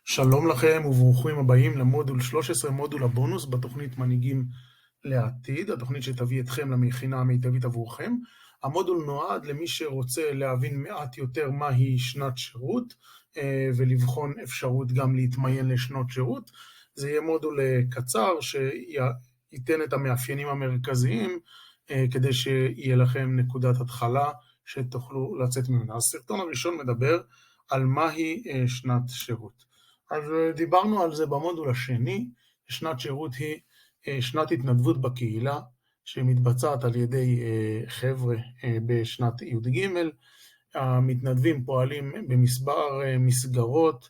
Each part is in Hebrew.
שלום לכם וברוכים הבאים למודול 13, מודול הבונוס בתוכנית מנהיגים לעתיד, התוכנית שתביא אתכם למכינה המיטבית עבורכם. המודול נועד למי שרוצה להבין מעט יותר מהי שנת שירות ולבחון אפשרות גם להתמיין לשנות שירות. זה יהיה מודול קצר שייתן את המאפיינים המרכזיים כדי שיהיה לכם נקודת התחלה שתוכלו לצאת ממנה. הסרטון הראשון מדבר על מהי שנת שירות. אז דיברנו על זה במודול השני. שנת שירות היא שנת התנדבות בקהילה שמתבצעת על ידי חבר'ה בשנת י"ג. המתנדבים פועלים במספר מסגרות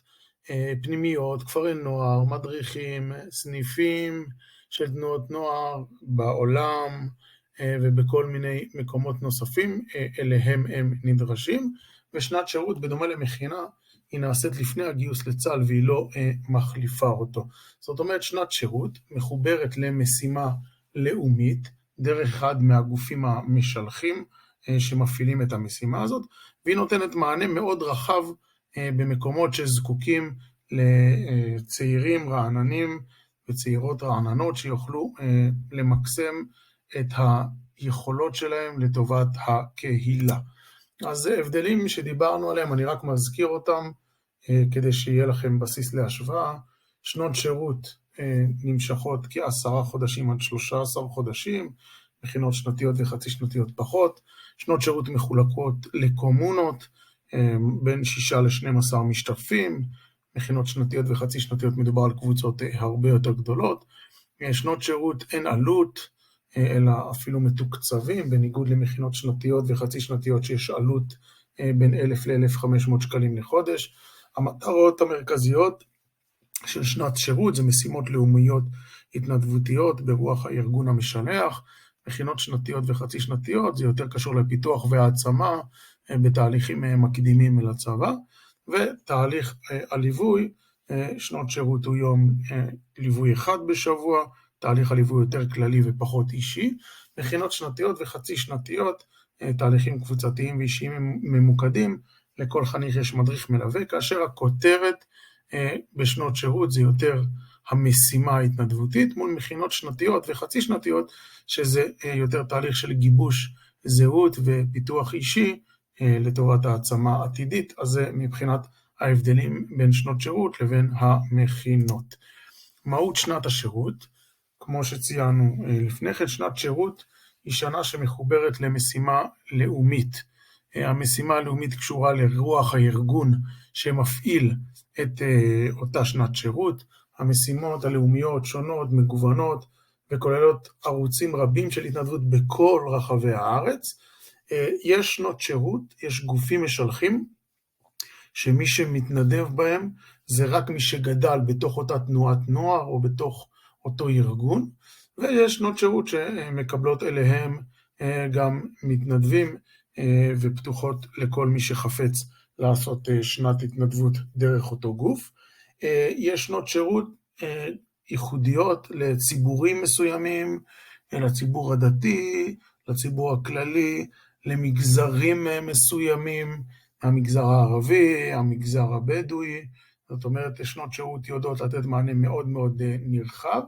פנימיות, כפרי נוער, מדריכים, סניפים של תנועות נוער בעולם ובכל מיני מקומות נוספים אליהם הם נדרשים. ושנת שירות בדומה למכינה היא נעשית לפני הגיוס לצה"ל והיא לא מחליפה אותו. זאת אומרת, שנת שירות מחוברת למשימה לאומית דרך אחד מהגופים המשלחים שמפעילים את המשימה הזאת, והיא נותנת מענה מאוד רחב במקומות שזקוקים לצעירים רעננים וצעירות רעננות שיוכלו למקסם את היכולות שלהם לטובת הקהילה. אז זה הבדלים שדיברנו עליהם, אני רק מזכיר אותם כדי שיהיה לכם בסיס להשוואה. שנות שירות נמשכות כ10 חודשים עד 13 חודשים, מכינות שנתיות וחצי שנתיות פחות. שנות שירות מחולקות לקומונות בין 6 ל-12 משתתפים, מכינות שנתיות וחצי שנתיות מדובר על קבוצות הרבה יותר גדולות. שנות שירות אין עלות, אלא אפילו מתוקצבים, בניגוד למכינות שנתיות וחצי שנתיות שיש עלות בין 1,000 ל-1,500 שקלים לחודש. המטרות המרכזיות של שנת שירות זה משימות לאומיות התנדבותיות ברוח הארגון המשלח. מכינות שנתיות וחצי שנתיות זה יותר קשור לפיתוח והעצמה בתהליכים מקדימים אל הצבא. ותהליך הליווי, שנות שירות הוא יום ליווי אחד בשבוע, תהליך הליווי יותר כללי ופחות אישי. מכינות שנתיות וחצי שנתיות, תהליכים קבוצתיים ואישיים ממוקדים, לכל חניך יש מדריך מלווה, כאשר הכותרת בשנות שירות זה יותר המשימה ההתנדבותית, מול מכינות שנתיות וחצי שנתיות, שזה יותר תהליך של גיבוש זהות ופיתוח אישי לטובת העצמה עתידית. אז זה מבחינת ההבדלים בין שנות שירות לבין המכינות. מהות שנת השירות, כמו שציינו לפני כן, שנת שירות היא שנה שמחוברת למשימה לאומית. המשימה הלאומית קשורה לרוח הארגון שמפעיל את אותה שנת שירות. המשימות הלאומיות שונות, מגוונות, וכוללות ערוצים רבים של התנדבות בכל רחבי הארץ. יש שנות שירות, יש גופים משלחים, שמי שמתנדב בהם זה רק מי שגדל בתוך אותה תנועת נוער או בתוך אותו ארגון, ויש שנות שירות שמקבלות אליהם גם מתנדבים ופתוחות לכל מי שחפץ לעשות שנת התנדבות דרך אותו גוף. יש שנות שירות ייחודיות לציבורים מסוימים, לציבור הדתי, לציבור הכללי, למגזרים מסוימים, המגזר הערבי, המגזר הבדואי. זאת אומרת, שנות שירות יודעות לתת מענה מאוד מאוד נרחב,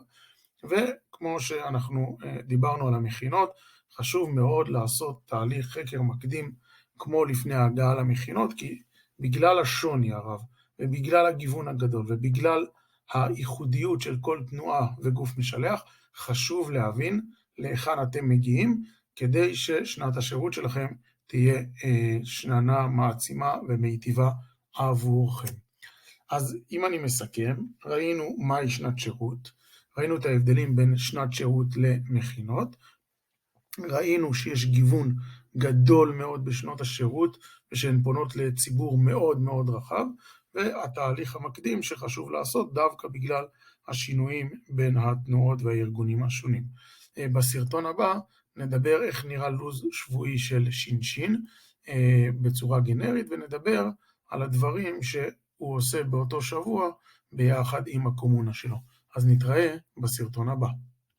וכמו שאנחנו דיברנו על המכינות, חשוב מאוד לעשות תהליך חקר מקדים כמו לפני ההגעה למכינות, כי בגלל השוני הרב, ובגלל הגיוון הגדול, ובגלל הייחודיות של כל תנועה וגוף משלח, חשוב להבין להיכן אתם מגיעים, כדי ששנת השירות שלכם תהיה שנה מעצימה ומיטיבה עבורכם. אז אם אני מסכם, ראינו מהי שנת שירות, ראינו את ההבדלים בין שנת שירות למכינות, ראינו שיש גיוון גדול מאוד בשנות השירות, ושהן פונות לציבור מאוד מאוד רחב, והתהליך המקדים שחשוב לעשות דווקא בגלל השינויים בין התנועות והארגונים השונים. בסרטון הבא נדבר איך נראה לוז שבועי של שינשין בצורה גנרית, ונדבר על הדברים שהוא עושה באותו שבוע ביחד עם הקומונה שלו. אז נתראה בסרטון הבא.